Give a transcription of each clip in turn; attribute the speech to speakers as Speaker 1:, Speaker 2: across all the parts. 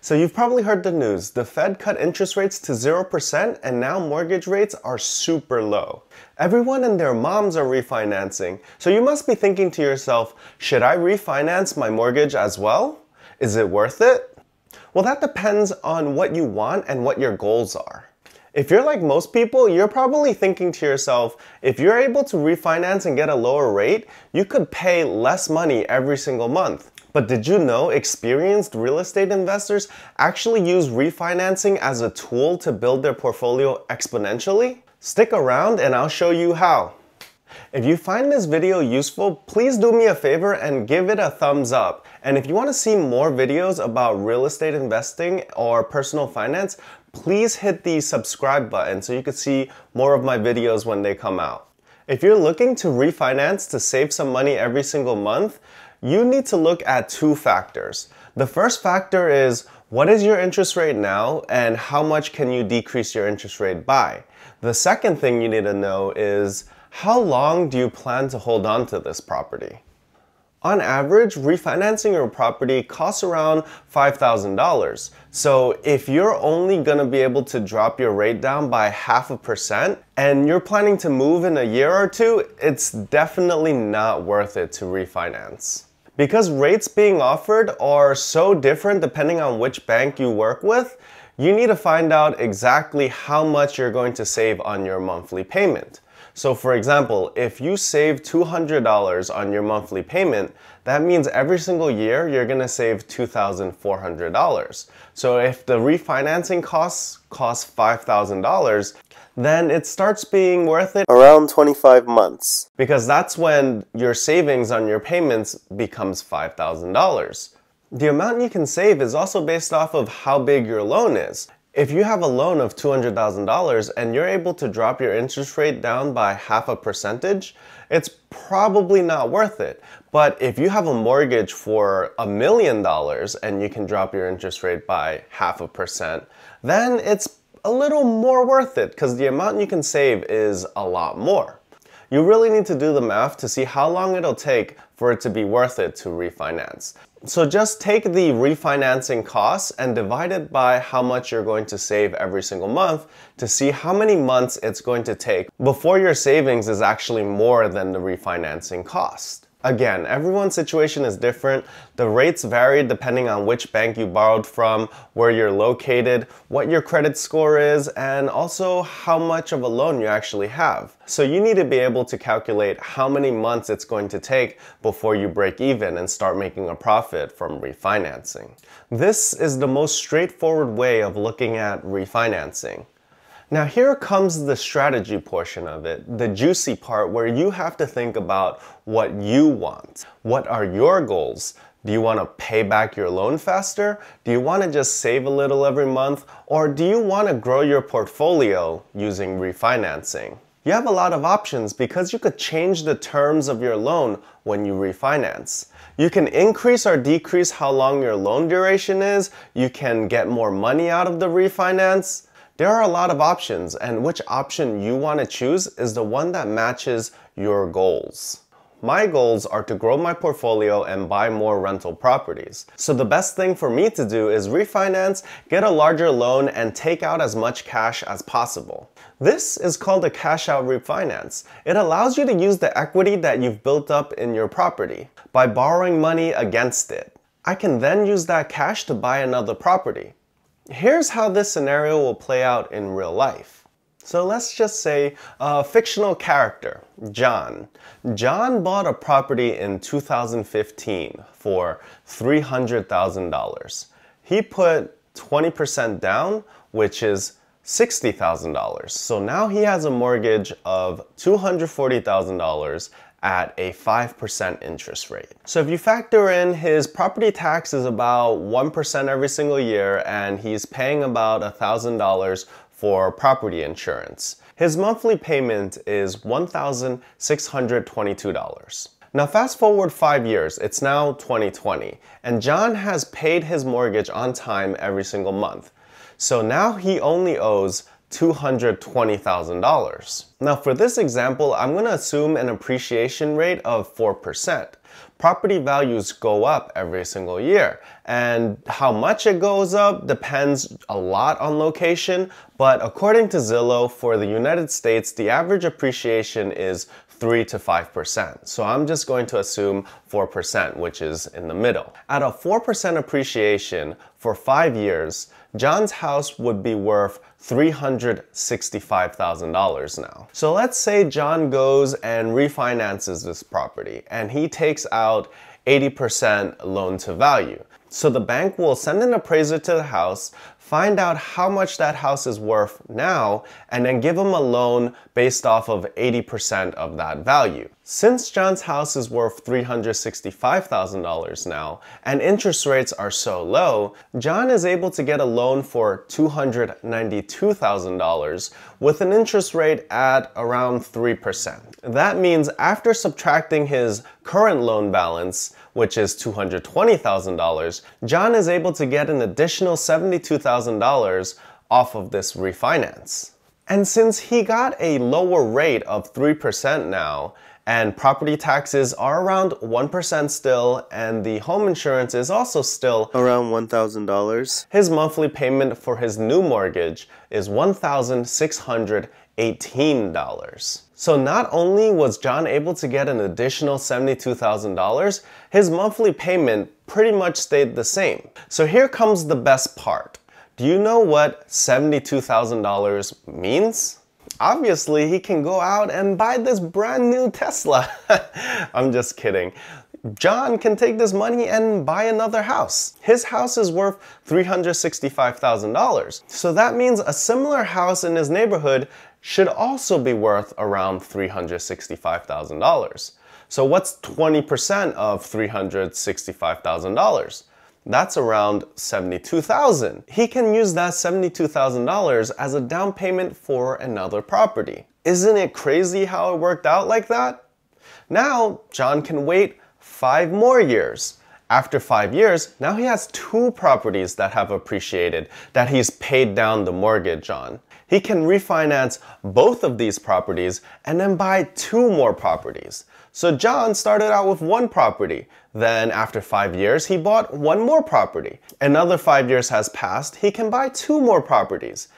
Speaker 1: So you've probably heard the news. The Fed cut interest rates to 0% and now mortgage rates are super low. Everyone and their moms are refinancing. So you must be thinking to yourself, should I refinance my mortgage as well? Is it worth it? Well, that depends on what you want and what your goals are. If you're like most people, you're probably thinking to yourself, if you're able to refinance and get a lower rate, you could pay less money every single month. But did you know experienced real estate investors actually use refinancing as a tool to build their portfolio exponentially? Stick around and I'll show you how. If you find this video useful, please do me a favor and give it a thumbs up. And if you want to see more videos about real estate investing or personal finance, please hit the subscribe button so you can see more of my videos when they come out. If you're looking to refinance to save some money every single month, you need to look at two factors. The first factor is, what is your interest rate now and how much can you decrease your interest rate by? The second thing you need to know is, how long do you plan to hold on to this property? On average, refinancing your property costs around $5,000. So if you're only going to be able to drop your rate down by 0.5% and you're planning to move in a year or two, it's definitely not worth it to refinance. Because rates being offered are so different depending on which bank you work with, you need to find out exactly how much you're going to save on your monthly payment. So for example, if you save $200 on your monthly payment, that means every single year you're going to save $2,400. So if the refinancing costs cost $5,000, then it starts being worth it around 25 months. Because that's when your savings on your payments becomes $5,000. The amount you can save is also based off of how big your loan is. If you have a loan of $200,000 and you're able to drop your interest rate down by 0.5%, it's probably not worth it. But if you have a mortgage for $1 million and you can drop your interest rate by 0.5%, then it's a little more worth it because the amount you can save is a lot more. You really need to do the math to see how long it'll take for it to be worth it to refinance. So just take the refinancing costs and divide it by how much you're going to save every single month to see how many months it's going to take before your savings is actually more than the refinancing cost. Again, everyone's situation is different. The rates vary depending on which bank you borrowed from, where you're located, what your credit score is, and also how much of a loan you actually have. So you need to be able to calculate how many months it's going to take before you break even and start making a profit from refinancing. This is the most straightforward way of looking at refinancing. Now here comes the strategy portion of it, the juicy part where you have to think about what you want. What are your goals? Do you want to pay back your loan faster? Do you want to just save a little every month? Or do you want to grow your portfolio using refinancing? You have a lot of options because you could change the terms of your loan when you refinance. You can increase or decrease how long your loan duration is. You can get more money out of the refinance. There are a lot of options, and which option you want to choose is the one that matches your goals. My goals are to grow my portfolio and buy more rental properties. So the best thing for me to do is refinance, get a larger loan, and take out as much cash as possible. This is called a Cash Out Refinance. It allows you to use the equity that you've built up in your property by borrowing money against it. I can then use that cash to buy another property. Here's how this scenario will play out in real life. So let's just say a fictional character, John. John bought a property in 2015 for $300,000. He put 20% down, which is $60,000. So now he has a mortgage of $240,000 at a 5% interest rate. So if you factor in his property tax is about 1% every single year and he's paying about $1,000 for property insurance, his monthly payment is $1,622. Now fast forward 5 years, it's now 2020, and John has paid his mortgage on time every single month. So now he only owes $220,000. Now for this example, I'm going to assume an appreciation rate of 4%. Property values go up every single year, and how much it goes up depends a lot on location, but according to Zillow, for the United States, the average appreciation is 3 to 5%. So I'm just going to assume 4%, which is in the middle. At a 4% appreciation for 5 years, John's house would be worth $365,000 now. So let's say John goes and refinances this property and he takes out 80% loan to value. So the bank will send an appraiser to the house, find out how much that house is worth now, and then give him a loan based off of 80% of that value. Since John's house is worth $365,000 now, and interest rates are so low, John is able to get a loan for $292,000 with an interest rate at around 3%. That means after subtracting his current loan balance, which is $220,000, John is able to get an additional $72,000 off of this refinance. And since he got a lower rate of 3% now, and property taxes are around 1% still, and the home insurance is also still around $1,000, his monthly payment for his new mortgage is $1,618. So not only was John able to get an additional $72,000, his monthly payment pretty much stayed the same. So here comes the best part. Do you know what $72,000 means? Obviously, he can go out and buy this brand new Tesla. I'm just kidding. John can take this money and buy another house. His house is worth $365,000. So that means a similar house in his neighborhood should also be worth around $365,000. So what's 20% of $365,000? That's around $72,000. He can use that $72,000 as a down payment for another property. Isn't it crazy how it worked out like that? Now, John can wait 5 more years. After 5 years, now he has 2 properties that have appreciated that he's paid down the mortgage on. He can refinance both of these properties and then buy 2 more properties. So John started out with 1 property. Then after 5 years, he bought 1 more property. Another 5 years has passed, he can buy 2 more properties.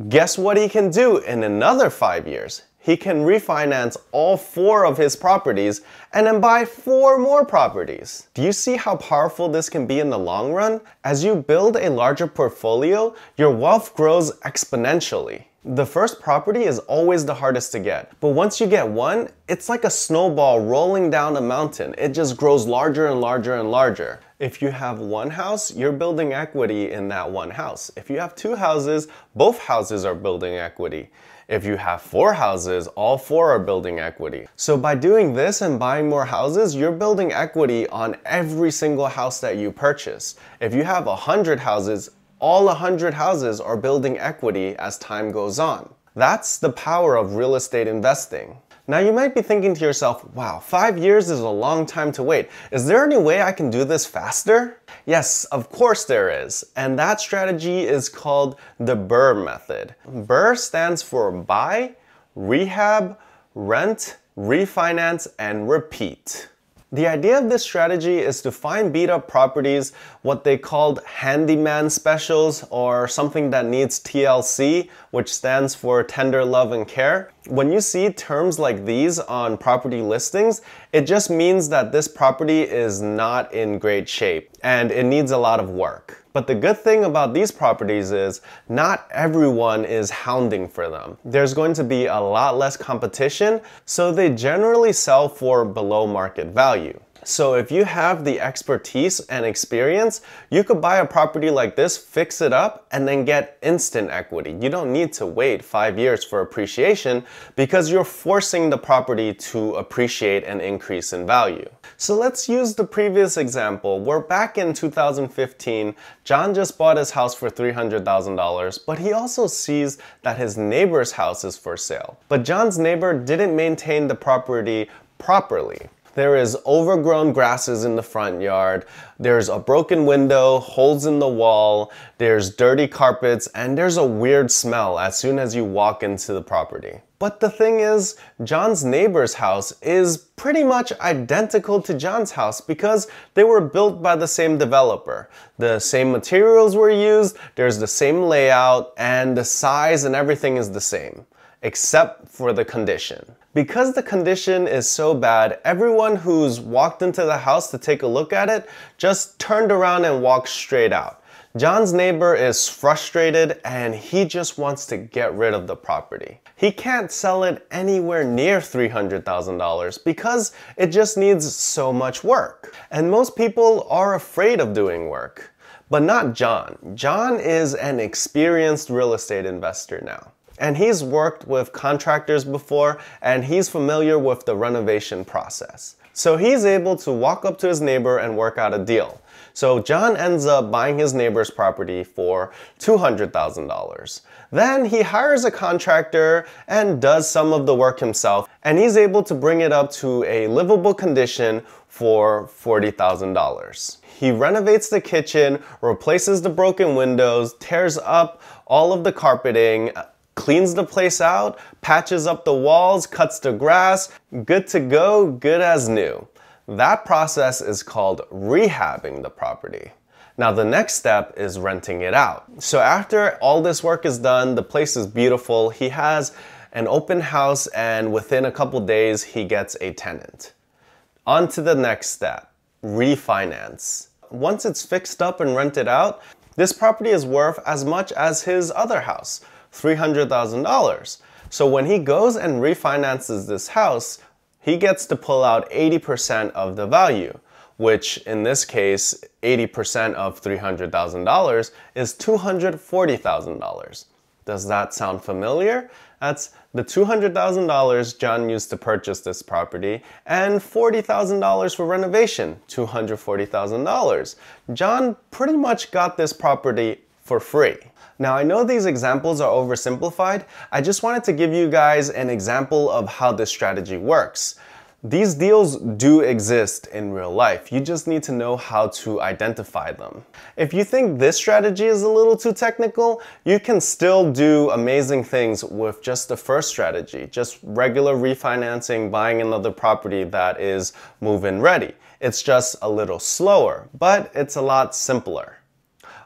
Speaker 1: Guess what he can do in another 5 years? He can refinance all 4 of his properties and then buy 4 more properties. Do you see how powerful this can be in the long run? As you build a larger portfolio, your wealth grows exponentially. The first property is always the hardest to get, but once you get one, it's like a snowball rolling down a mountain. It just grows larger and larger and larger. If you have 1 house, you're building equity in that 1 house. If you have 2 houses, both houses are building equity. If you have 4 houses, all 4 are building equity. So by doing this and buying more houses, you're building equity on every single house that you purchase. If you have 100 houses, all 100 houses are building equity as time goes on. That's the power of real estate investing. Now you might be thinking to yourself, wow, 5 years is a long time to wait. Is there any way I can do this faster? Yes, of course there is. And that strategy is called the Berm Method. BRRRR stands for buy, rehab, rent, refinance, and repeat. The idea of this strategy is to find beat up properties, what they called handyman specials, or something that needs TLC, which stands for tender love and care. When you see terms like these on property listings, it just means that this property is not in great shape and it needs a lot of work. But the good thing about these properties is not everyone is hounding for them. There's going to be a lot less competition, so they generally sell for below market value. So if you have the expertise and experience, you could buy a property like this, fix it up, and then get instant equity. You don't need to wait 5 years for appreciation because you're forcing the property to appreciate and increase in value. So let's use the previous example where back in 2015, John just bought his house for $300,000, but he also sees that his neighbor's house is for sale. But John's neighbor didn't maintain the property properly. There is overgrown grasses in the front yard, there's a broken window, holes in the wall, there's dirty carpets, and there's a weird smell as soon as you walk into the property. But the thing is, John's neighbor's house is pretty much identical to John's house because they were built by the same developer. The same materials were used, there's the same layout, and the size and everything is the same, except for the condition. Because the condition is so bad, everyone who's walked into the house to take a look at it just turned around and walked straight out. John's neighbor is frustrated and he just wants to get rid of the property. He can't sell it anywhere near $300,000 because it just needs so much work. And most people are afraid of doing work. But not John. John is an experienced real estate investor now. And he's worked with contractors before and he's familiar with the renovation process. So he's able to walk up to his neighbor and work out a deal. So John ends up buying his neighbor's property for $200,000. Then he hires a contractor and does some of the work himself, and he's able to bring it up to a livable condition for $40,000. He renovates the kitchen, replaces the broken windows, tears up all of the carpeting, cleans the place out, patches up the walls, cuts the grass, good to go, good as new. That process is called rehabbing the property. Now the next step is renting it out. So after all this work is done, the place is beautiful, he has an open house, and within a couple days he gets a tenant. On to the next step, refinance. Once it's fixed up and rented out, this property is worth as much as his other house, $300,000. So when he goes and refinances this house, he gets to pull out 80% of the value, which in this case, 80% of $300,000 is $240,000. Does that sound familiar? That's the $200,000 John used to purchase this property and $40,000 for renovation, $240,000. John pretty much got this property for free. Now I know these examples are oversimplified. I just wanted to give you guys an example of how this strategy works. These deals do exist in real life. You just need to know how to identify them. If you think this strategy is a little too technical, you can still do amazing things with just the first strategy, just regular refinancing, buying another property that is move-in ready. It's just a little slower, but it's a lot simpler.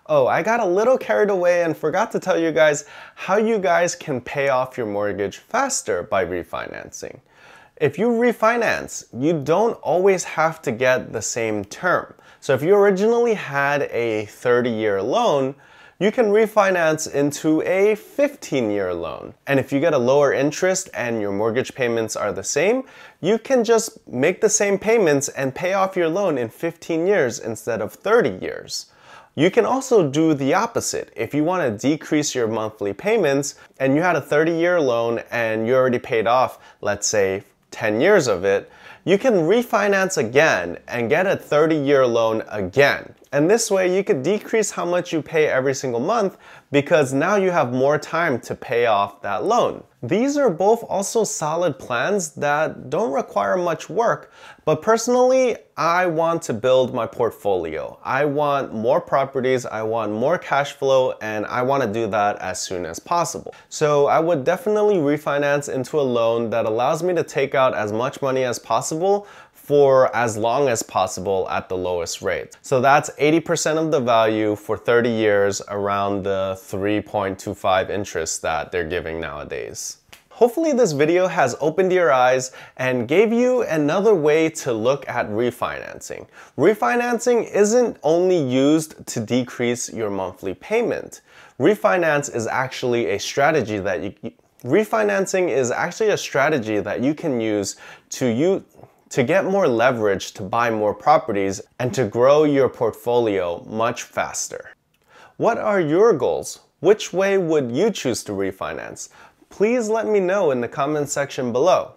Speaker 1: Oh, I got a little carried away and forgot to tell you guys how you guys can pay off your mortgage faster by refinancing. If you refinance, you don't always have to get the same term. So if you originally had a 30-year loan, you can refinance into a 15-year loan. And if you get a lower interest and your mortgage payments are the same, you can just make the same payments and pay off your loan in 15 years instead of 30 years. You can also do the opposite. If you want to decrease your monthly payments and you had a 30-year loan and you already paid off, let's say, 10 years of it, you can refinance again and get a 30-year loan again. And this way you could decrease how much you pay every single month because now you have more time to pay off that loan. These are both also solid plans that don't require much work, but personally, I want to build my portfolio. I want more properties, I want more cash flow, and I want to do that as soon as possible. So I would definitely refinance into a loan that allows me to take out as much money as possible for as long as possible at the lowest rate. So that's 80% of the value for 30 years around the 3.25 interest that they're giving nowadays. Hopefully this video has opened your eyes and gave you another way to look at refinancing. Refinancing isn't only used to decrease your monthly payment. Refinancing is actually a strategy that you can use to get more leverage to buy more properties and to grow your portfolio much faster. What are your goals? Which way would you choose to refinance? Please let me know in the comment section below.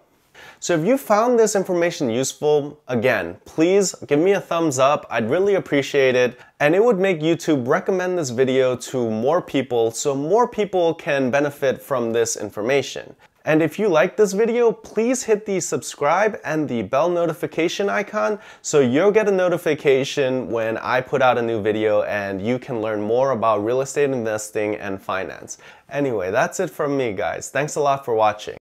Speaker 1: So if you found this information useful, again, please give me a thumbs up. I'd really appreciate it. And it would make YouTube recommend this video to more people so more people can benefit from this information. And if you like this video, please hit the subscribe and the bell notification icon so you'll get a notification when I put out a new video and you can learn more about real estate investing and finance. Anyway, that's it from me, guys. Thanks a lot for watching.